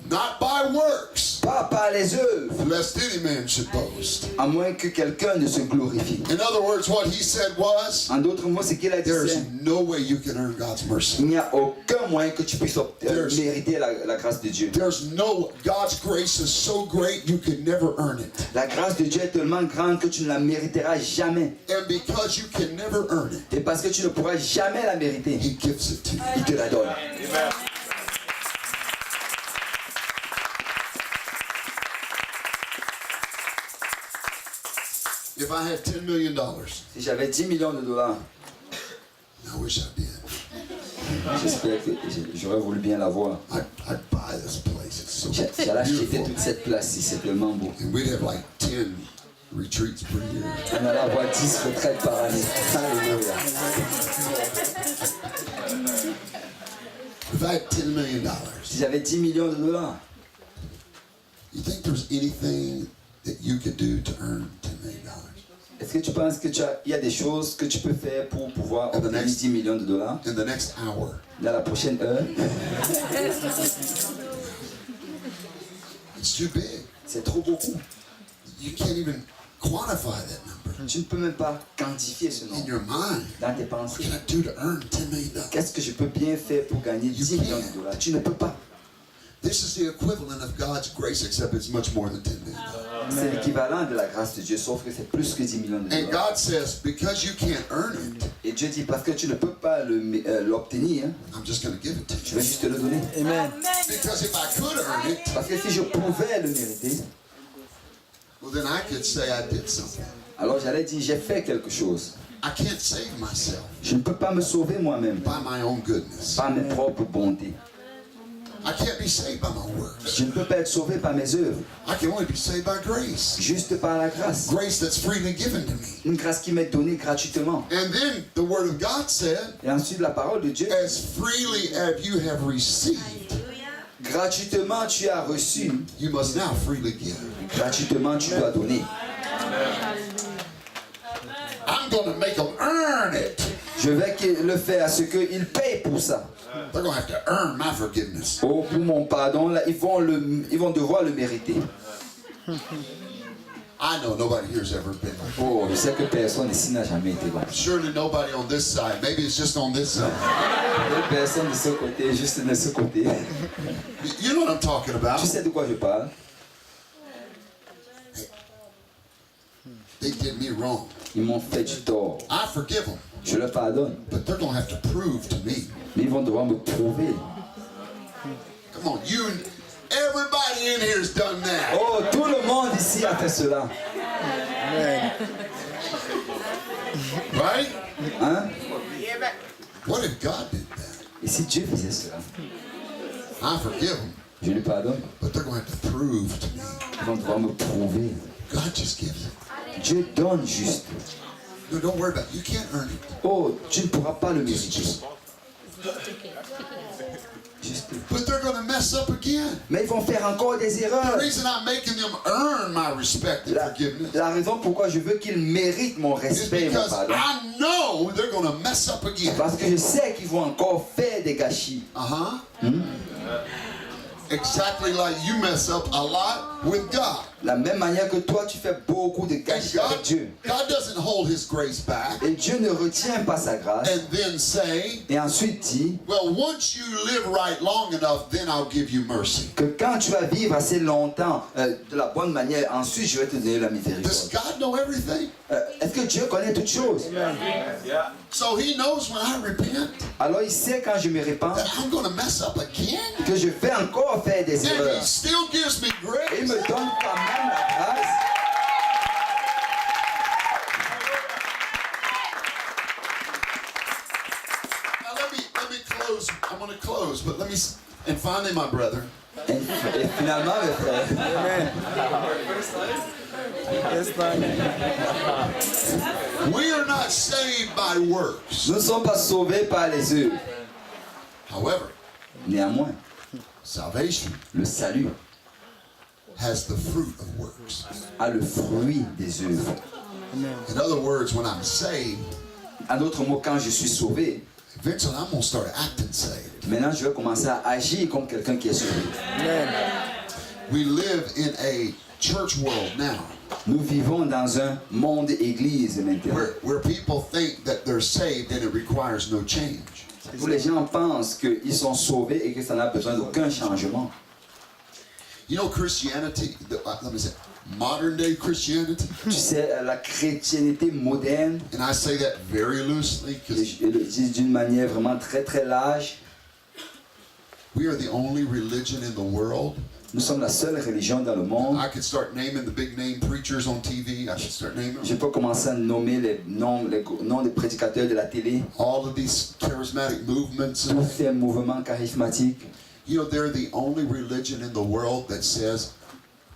not by works, pas par les œuvres, lest any man should boast. à moins que quelqu'un ne se glorifie. In other words, what he said was, En d'autres mots, c'est qu'il a dit, there's c'est, no way you can earn God's mercy. il n'y a aucun moyen que tu puisses mériter la grâce de Dieu. There's no, God's grace is so great you can never earn it. La grâce de Dieu est tellement grande que tu ne la mériteras jamais. And because you can never earn it, Et parce que tu ne pourras jamais la mériter, he gives it to you. il te la donne. If I had $10 million, Si j'avais 10 millions de dollars, I wish I did, j'espère que j'aurais voulu bien l'avoir. I'd buy this place. It's so J'allais acheter beautiful. toute cette place, c'est tellement beau. And we'd have like 10 retreats per year. On allait avoir 10 retraites par année. Alléluia. If I had $10 million, Si j'avais 10 millions de dollars, you think there's anything that you could do to earn $10 million? est-ce que tu penses qu'il y a des choses que tu peux faire pour pouvoir And the obtenir next- 10 millions de dollars In the next hour, dans la prochaine heure? it's too big. C'est trop beaucoup. You can't even quantify that number Tu ne peux même pas quantifier ce in nombre your mind. dans tes What pensées. can I do to earn $10 million? Qu'est-ce que je peux bien faire pour gagner 10 millions de dollars? Tu ne peux pas. This is the equivalent of God's grace, except it's much more than $10 million. C'est l'équivalent de la grâce de Dieu, sauf que c'est plus que 10 millions de And dollars. God says, because you can't earn it, Et Dieu dit, parce que tu ne peux pas l'obtenir, I'm just going to give it to je you. vais juste te le donner. Because if I could earn it, Parce que si je pouvais le mériter, well, then I could say I did something. alors j'allais dire, j'ai fait quelque chose. I can't save myself Je ne peux pas me sauver moi-même by my own goodness. par mes propres bontés. I can't be saved by my works. Je ne peux pas être sauvé par mes œuvres, I can only be saved by grace. juste par la grâce. Grace that's freely given to me. Une grâce qui m'est donnée gratuitement. And then the word of God said, Et ensuite, la parole de Dieu, as freely as you have received, gratuitement tu as reçu, you must now freely give. gratuitement tu dois donner. I'm going to make them earn it. Je vais le faire à ce qu'ils payent pour ça. They're going to have to earn my forgiveness. Oh, pour mon pardon, là, ils vont devoir le mériter. I know nobody here's ever been like that. Oh, je sais que personne ici n'a jamais été là. Surely nobody on this side. Maybe it's just on this side. Personne de ce côté, juste de ce côté. You know what I'm talking about. Tu sais de quoi je parle? They did me wrong. Ils m'ont fait du tort. I forgive them, Je le pardonne. but they're going to have to prove to me. Mais ils vont devoir me prouver. Come on, everybody in here's done that. Oh, tout le monde ici a fait cela. Right? Hein? What if God did that? Et si Dieu faisait cela? I forgive them, Je lui pardonne. but they're going to have to prove to me. Ils vont devoir me prouver. God just gives it. Dieu donne juste. No, don't worry about it. You can't earn it. Oh, tu ne pourras pas le It's mériter. Juste. But they're going to mess up again. Mais ils vont faire encore des The erreurs. reason I'm making them earn my respect and forgiveness La raison pourquoi je veux qu'ils méritent mon is respect et mon because pardon. I know they're going to mess up again. Parce que je sais qu'ils vont encore faire des gâchis. Uh-huh. Exactly like you mess up a lot with God. La même manière que toi, tu fais beaucoup de And gâchis avec Dieu. God doesn't hold his grace back Et Dieu ne retient pas sa grâce. and then say, Et ensuite dit well, once you live right long enough, then I'll give you mercy. que quand tu vas vivre assez longtemps de la bonne manière, ensuite je vais te donner la Does miséricorde. God know everything? Est-ce que Dieu connaît toutes choses? So he knows when I repent Alors il sait quand je me répands that I'm going to mess up again. que je vais encore faire des And he erreurs. still gives me Et il grace. me donne quand même la grâce. Now let me close close, but and finally, my brethren, Et finalement, mes frères, we are not saved by works. nous ne sommes pas sauvés par les œuvres. However, Néanmoins, salvation le salut has the fruit of works. a le fruit des œuvres. In other words, when I'm saved, En d'autres mots, quand je suis sauvé, eventually I'm going to start acting saved. maintenant je vais commencer à agir comme quelqu'un qui est sauvé. We live in a church world now Nous vivons dans un monde église maintenant, where people think that they're saved and it requires no change. où les gens pensent qu'ils sont sauvés et que ça n'a besoin d'aucun changement. You know, Christianity, let me say, modern day Christianity, Tu sais, la chrétienté moderne, and I say that very loosely et because je le dis d'une manière vraiment très très large, we are the only religion in the world. nous sommes la seule religion dans le monde. I could start naming the big name preachers on TV. I should start naming Je them. peux commencer à nommer les noms des prédicateurs de la télé, All of these charismatic movements. tous ces mouvements charismatiques. You know, they're the only religion in the world that says,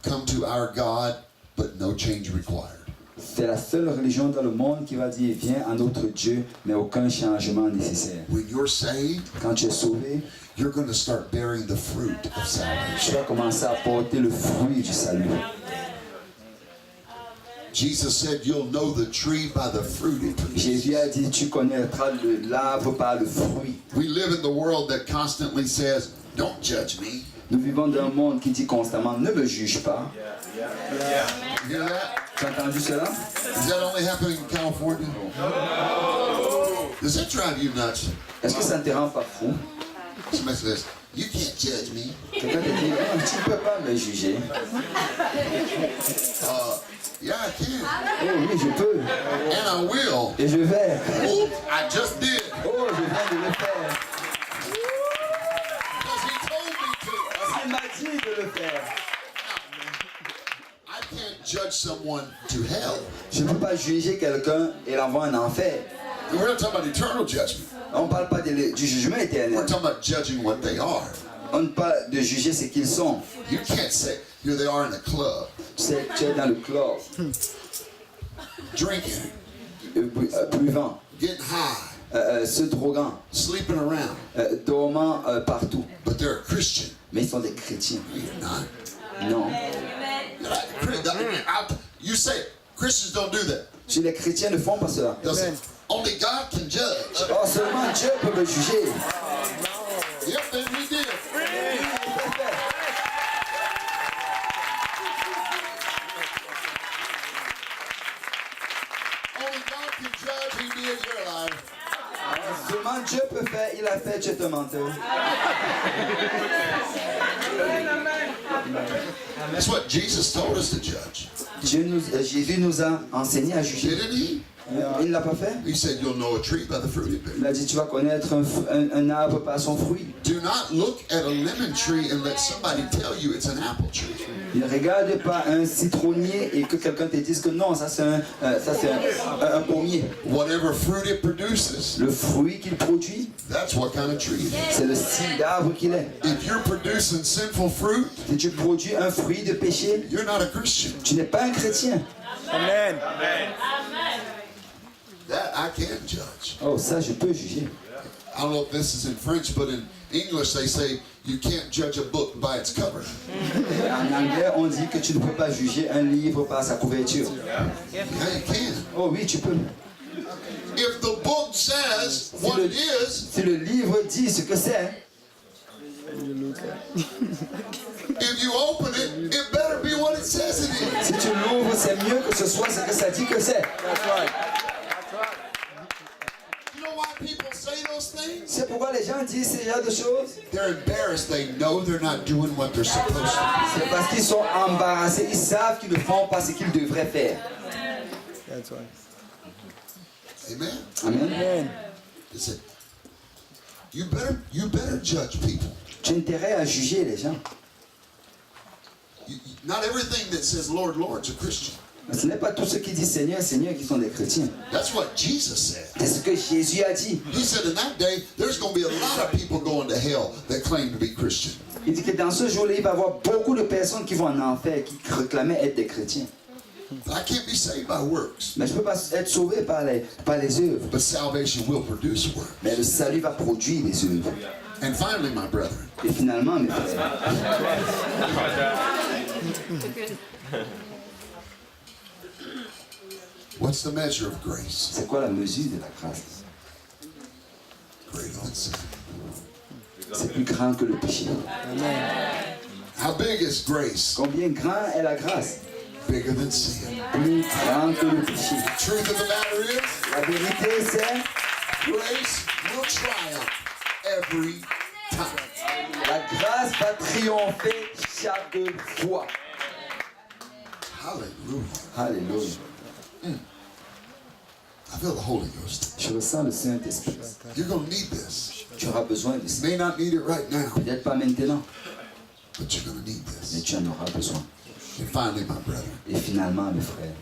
come to our God, but no change required. C'est la seule religion dans le monde qui va dire viens à notre Dieu, mais aucun changement nécessaire. When you're saved, Quand tu es sauvé, you're going to start bearing the fruit of salvation. tu vas commencer à porter le fruit du salut. Jesus said, you'll know the tree by the fruit it produces. Jésus a dit tu connaîtras l'arbre par le fruit. We live in the world that constantly says, don't judge me. Nous vivons dans un monde qui dit constamment ne me juge pas. You hear that? Tu as entendu cela? Is that only happening in California? Does that drive you nuts? Est-ce que ça ne te rend pas fou? Somebody says, you can't judge me. Quelqu'un te dit non, tu ne peux pas me juger. Yeah, I can. Oh oui, je peux. And I will. Et je vais. Oops, I just did. Oh, je viens de le faire. Because he told me to. Parce qu'il m'a dit de le faire. I can't judge someone to hell. Je ne peux pas juger quelqu'un et l'envoyer en enfer. We're not talking about eternal judgment. On ne parle pas du jugement We're éternel. talking about judging what they are. On ne parle de juger ce qu'ils sont. You can't say, here they are in the club, Tu sais, tu es dans le club, drinking, buvant, getting high, se droguant, sleeping around, dormant partout. but they're a Christian. Mais ils sont des chrétiens. You're not. Non. You say Christians don't do that. Si les chrétiens ne font pas cela. They'll say, only God can judge. Oh, seulement Dieu peut me juger. Yep, and he did. Only God can judge. He did your life. Seulement Dieu peut faire, il a fait, tu es un menteur. That's what Jesus told us to judge. Jésus nous a enseigné à juger. Didn't he? Il ne l'a pas fait. He said, you'll know a tree by the fruit it bears. Il a dit tu vas connaître un arbre par son fruit. Do not look at a lemon tree and let somebody tell you it's an apple tree. Ne regarde pas un citronnier et que quelqu'un te dise que non, ça c'est un pommier. Whatever fruit it produces, Le fruit qu'il produit, that's what kind of tree it is. c'est le style d'arbre qu'il est. If you're producing sinful fruit, Si tu produis un fruit de péché, you're not a Christian. tu n'es pas un chrétien. Amen. That I can judge. Oh, ça je peux juger. I don't know if this is in French, but in English they say you can't judge a book by its cover. En anglais, on dit que tu ne peux pas juger un livre par sa couverture. Yeah, you can. Oh oui, tu peux. If the book says what it is, Si le livre dit ce que c'est, if you open it, it better be what it says it is. si tu l'ouvres, c'est mieux que ce soit ce que ça dit que c'est. That's right. You know why people say those things? C'est pourquoi les gens disent ce genre de choses. They're embarrassed. They know they're not doing what they're supposed to. C'est parce qu'ils sont embarrassés. Ils savent qu'ils ne font pas ce qu'ils devraient faire. That's right. Amen. Amen. Amen. They say, you better judge people. Tu as intérêt à juger les gens. Not everything that says Lord, Lord's a Christian. Mais ce n'est pas tous ceux qui disent Seigneur, Seigneur qui sont des chrétiens. That's what Jesus said. C'est ce que Jésus a dit. He said in that day, there's going to be a lot of people going to hell that claim to be Christian. Il dit que dans ce jour-là, il va y avoir beaucoup de personnes qui vont en enfer, qui réclamaient être des chrétiens. But I can't be saved by works. Mais je ne peux pas être sauvé par les œuvres. But salvation will produce work. Mais le salut va produire les œuvres. And finally, my brethren, Et finalement, mes frères, what's the measure of grace? c'est quoi la mesure de la grâce? Greater than sin. C'est plus grand que le péché. How big is grace? Combien grand est la grâce? Bigger than sin. Plus grand que le péché. The truth of the matter is, La vérité, c'est grace will triumph every time. la grâce va triompher chaque fois. Hallelujah. Alléluia. I feel the Holy Ghost. Je ressens le Saint-Esprit. You're going to need this. Tu auras besoin de You ça. may not need it right now, Peut-être pas maintenant, but you're going to need mais this. tu en auras besoin. And finally, my brethren, Et finalement, mes frères,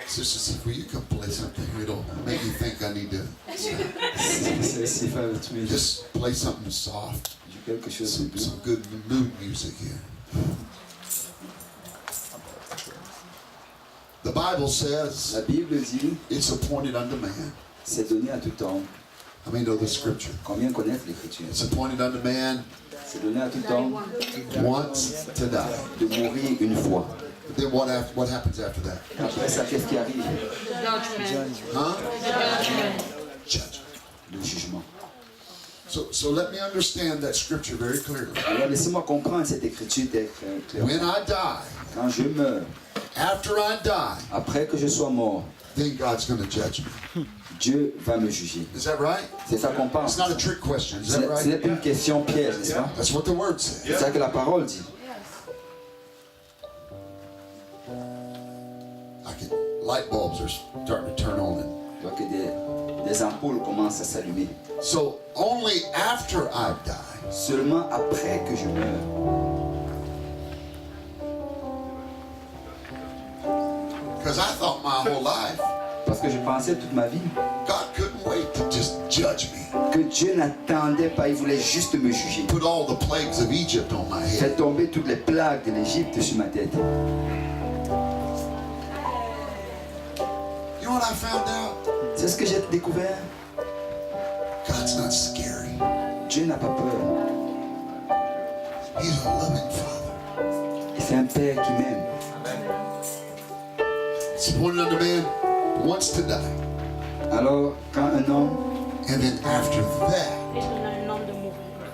Sister Steve, will you come play something? It'll make me think I need to si frère, tu me dis just play something soft. quelque chose de doux. Some good mood music here. The Bible says La Bible dit, it's appointed unto man. c'est donné à tout homme. How many know the scripture? Combien connaissent l'Écriture? It's appointed unto man C'est donné à tout homme once to die. de mourir une fois. But then what happens after that? Après ça, qu'est-ce qui arrive? Huh? Judgment. Le jugement. So let me understand that scripture very clearly. Alors laissez-moi comprendre cette Écriture très clairement. When I die, Quand je meurs, after I die, après que je sois mort, then God's going to judge me. Dieu va me juger. Is that right? C'est ça qu'on pense. It's not a trick question. Is Ce that n'est right? pas une question piège, n'est-ce pas? That's what the word says. C'est ça que la parole dit. Light bulbs are starting to turn on. Donc des ampoules commencent à s'allumer. So only after I die, Seulement après que je meurs. because I thought my whole life Parce que je pensais toute ma vie God couldn't wait to just judge me. que Dieu n'attendait pas, il voulait juste me juger. Put all the plagues of Egypt on my head. Fait tomber toutes les plagues de l'Égypte sur ma tête. You know what I found out? C'est ce que j'ai découvert. God's not scary. Dieu n'a pas peur. He's a loving Father. Et c'est un Père qui m'aime. It's appointed unto man once to die. Alors, quand un homme, And then after that,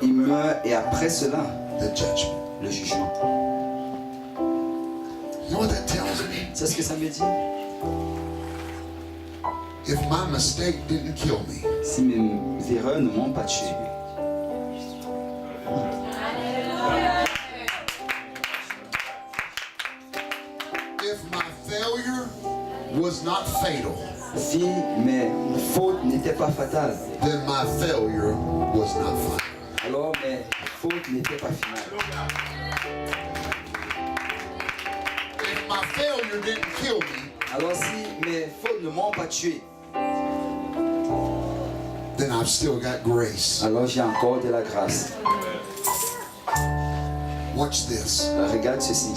il meurt et après cela, the judgment. le jugement. You know what that tells me? C'est ce que ça me dit. If my mistake didn't kill me, Si mes erreurs ne m'ont pas tué, if my failure was not fatal, si mes fautes n'étaient pas fatales, then my failure was not final. alors mes fautes n'étaient pas finales. If my failure didn't kill me, Alors si mes fautes ne m'ont pas tué, then I've still got grace. alors j'ai encore de la grâce. Watch this. Regarde ceci.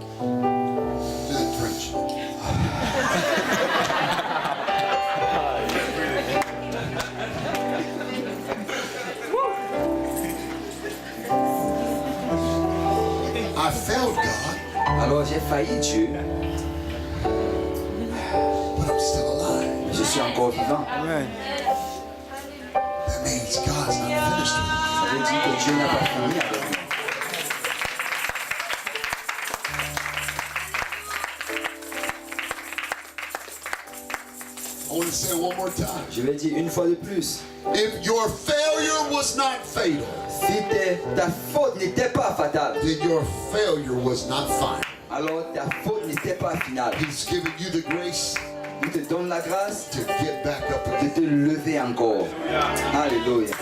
Do that French. I failed God, Alors j'ai failli Dieu, but I'm still alive. mais je suis encore vivant. Amen. That means God's not finished with me. Ça veut dire que Dieu n'a pas fini avec moi. I want to say it one more time. Je vais dire une fois de plus. If your failure was not fatal, Si ta faute n'était pas fatale, then your failure was not final. alors ta faute n'était pas finale. He's given you the grace Il te donne la grâce to get back up de again. te lever encore. Alléluia.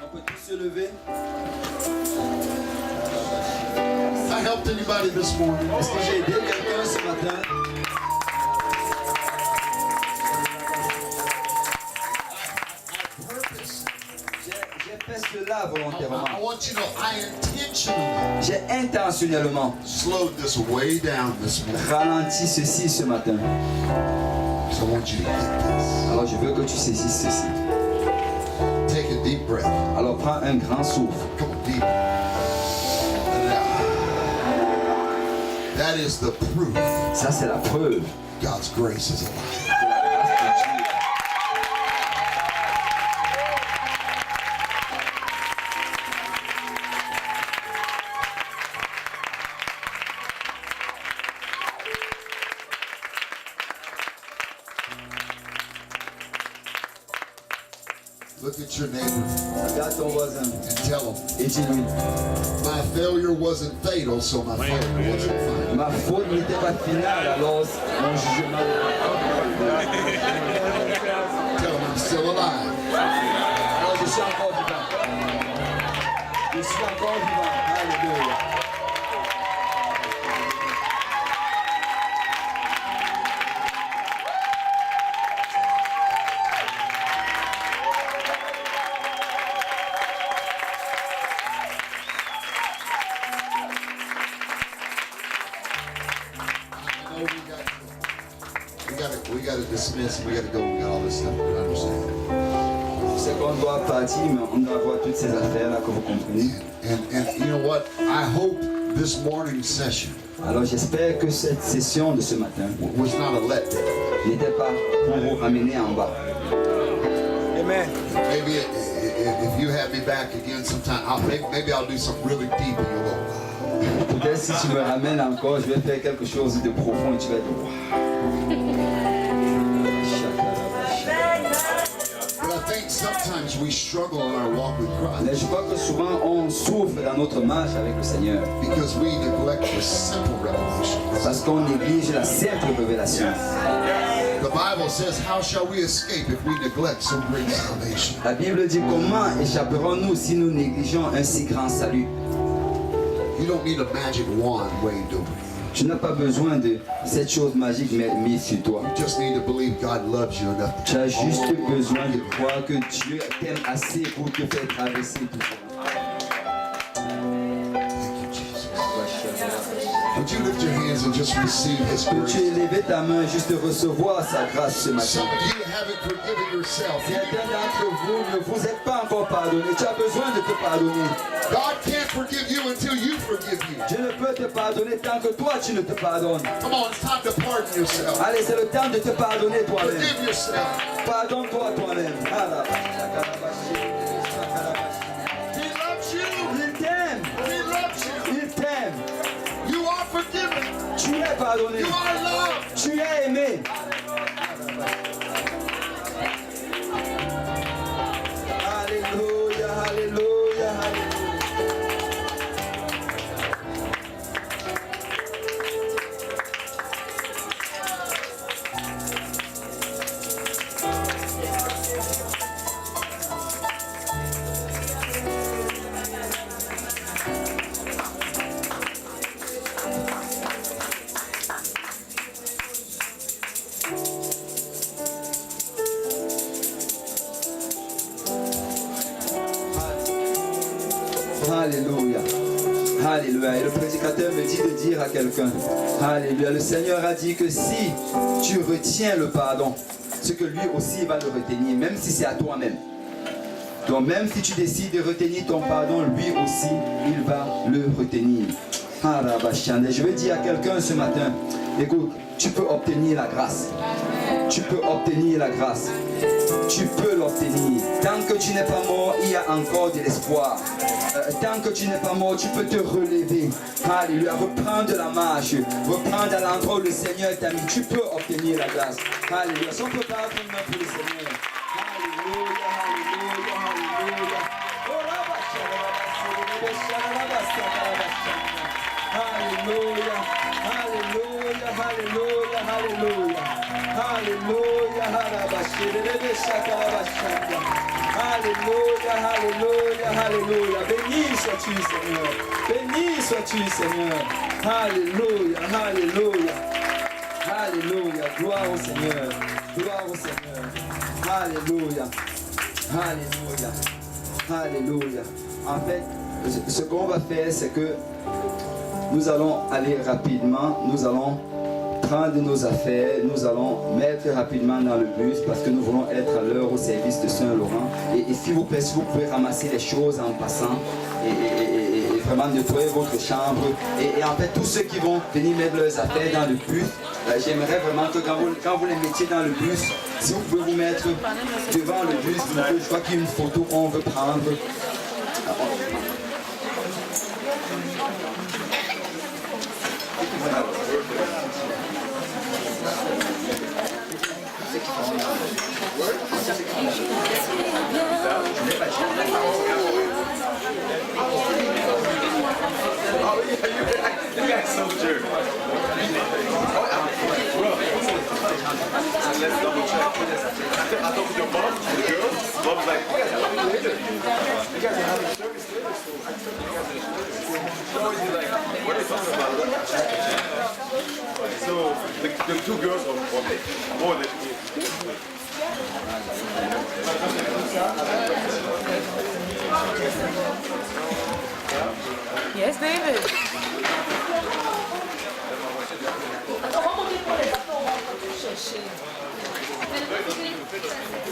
On peut tous se lever. I helped anybody this morning? Est-ce que j'ai aidé quelqu'un ce matin? Purpose. J'ai fait cela volontairement. I want you to know I intentionally J'ai intentionnellement slowed this way down this morning. ralenti ceci ce matin. So I want you to get this. Alors je veux que tu saisisses ceci. Take a deep breath. Alors prends un grand souffle. Come on, deep. That is the proof Ça c'est la preuve. God's grace is alive. Look at your neighbor Regarde ton voisin and tell him, et dis-lui, my failure wasn't fatal, so my failure wasn't final. ma faute n'était pas finale, alors mon jugement. Tell him I'm still alive. Alors je suis encore vivant. Je suis encore vivant. Alléluia. I know we got to dismiss. We got to go. We got all this stuff. I understand. C'est qu'on doit partir, mais on doit voir toutes ces affaires-là que vous comprenez. And you know what? I hope this morning's session Alors j'espère que cette session de ce matin was not a letdown. n'était pas pour vous ramener en bas. Amen. Maybe if you have me back again sometime, maybe I'll do something really deep and you'll go, Peut-être si tu me ramènes encore, je vais faire quelque chose de profond et tu vas dire But I think sometimes we struggle in our walk with Mais Christ je crois que souvent on souffre dans notre marche avec le Seigneur because we neglect the simple revelation. parce qu'on néglige la simple révélation. The Bible says, how shall we escape if we neglect so great salvation? La Bible dit comment échapperons-nous si nous négligeons un si grand salut. You don't need a magic wand waved over you. Tu n'as pas besoin de cette chose magique mise sur toi. You just need to believe God loves you enough. Tu as juste besoin de croire que Dieu t'aime assez pour te faire traverser tout ça. Thank you, Jesus. Would you lift your hands and just receive His Peux-tu grace? élever ta main juste recevoir sa grâce ce matin? Some of you haven't forgiven yourself. Certains d'entre vous ne vous êtes pas encore pardonné. Tu as besoin de te pardonner. God can't forgive you until you forgive you. Dieu ne peut te pardonner tant que toi tu ne te pardonnes. Come on, it's time to pardon yourself. Allez, c'est le temps de te pardonner toi-même. Forgive yourself. Pardonne-toi toi-même. He loves you. Il t'aime. He loves you. Il t'aime. You are forgiven. Tu es pardonné. You are loved. Tu es aimé. Alléluia, alléluia, alléluia. Alléluia. Alléluia. Et le prédicateur me dit de dire à quelqu'un, Alléluia. Le Seigneur a dit que si tu retiens le pardon, ce que lui aussi va le retenir, même si c'est à toi-même. Donc même si tu décides de retenir ton pardon, lui aussi, il va le retenir. Et je veux dire à quelqu'un ce matin, écoute, tu peux obtenir la grâce. Tu peux obtenir la grâce. Tu peux l'obtenir. Tant que tu n'es pas mort, il y a encore de l'espoir. Tant que tu n'es pas mort, tu peux te relever. Alléluia. Reprendre la marche. Reprendre à l'endroit où le Seigneur t'a mis. Tu peux obtenir la grâce. Alléluia. Si on peut pas une main pour le Seigneur. Alléluia, alléluia, alléluia. Oh, là, Hallelujah, hallelujah, hallelujah, hallelujah. Hallelujah, hallelujah, hallelujah, hallelujah. Béni sois-tu, Seigneur. Béni sois-tu, Seigneur. Alléluia, alléluia. Alléluia. Gloire au Seigneur. Gloire au Seigneur. Alléluia. Alléluia. Alléluia. En fait, ce qu'on va faire, c'est que nous allons aller rapidement. Nous allons prendre nos affaires. Nous allons mettre rapidement dans le bus parce que nous voulons être à l'heure au service de Saint-Laurent. Et s'il vous plaît, si vous pouvez ramasser les choses en passant et vraiment nettoyer votre chambre. Et en fait, tous ceux qui vont venir mettre leurs affaires dans le bus, j'aimerais vraiment que quand vous les mettiez dans le bus, si vous pouvez vous mettre devant le bus, je crois qu'il y a une photo qu'on veut prendre. You guys so jerk. Let's double check. I thought with your mom, the girl, mom's like, you guys are having you guys are having service later, so always like, what are you talking about? So the two girls are more than Yes, David.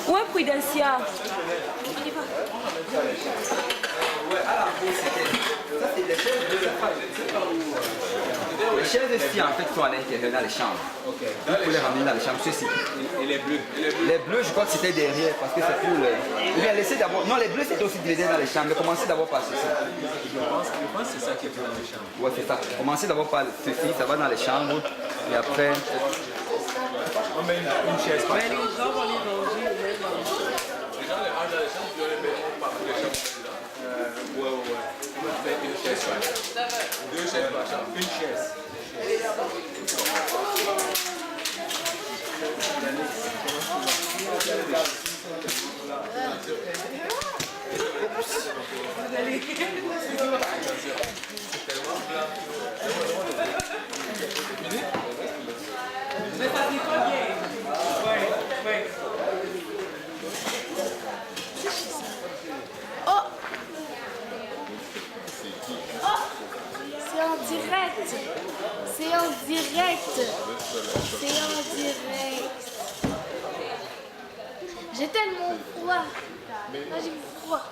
Où est Prudencia? Les chaises de filles en fait sont à l'intérieur dans les chambres. Vous pouvez les ramener dans les chambres, ceux-ci. Et les bleus. Les bleus, je crois que c'était derrière parce que c'est pour le. Ou bien laissez d'abord. Non, les bleus c'était aussi divisé dans les chambres, mais commencez d'abord par ceci. Je pense que c'est ça qui est dans les chambres. Ouais, c'est ça. Commencez d'abord par ceci, ça va dans les chambres. Et après. On met une chaise par chambre. Ouais. On fait une chaise par chambre. Deux chaises par chambre. Une chaise. C'est en direct. C'est en direct. C'est en direct. J'ai tellement froid. Ah, j'ai froid.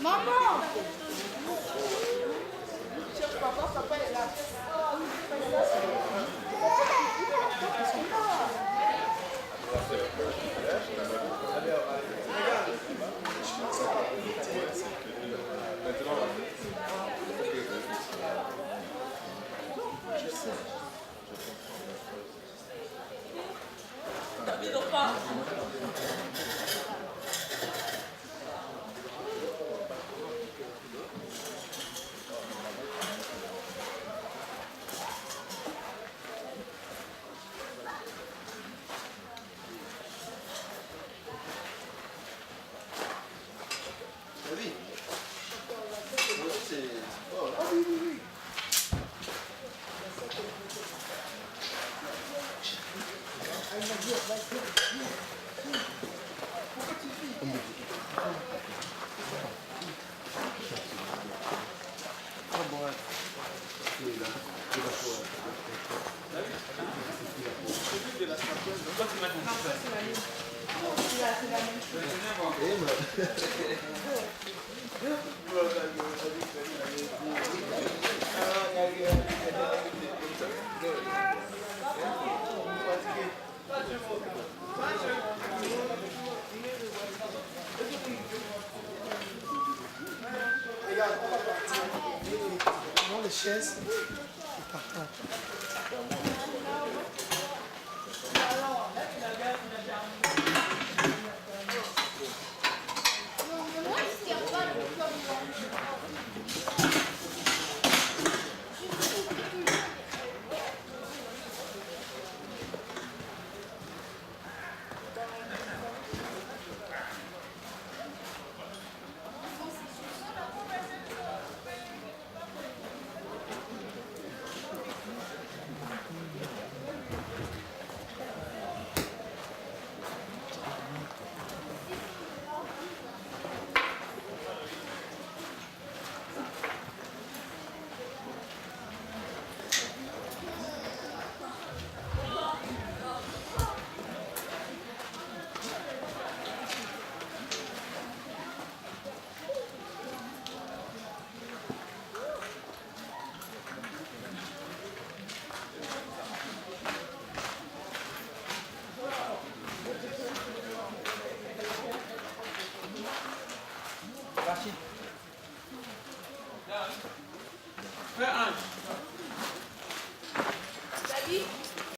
Maman! Papa est là. Regarde, on va partir. Non, les chaises, c'est partant.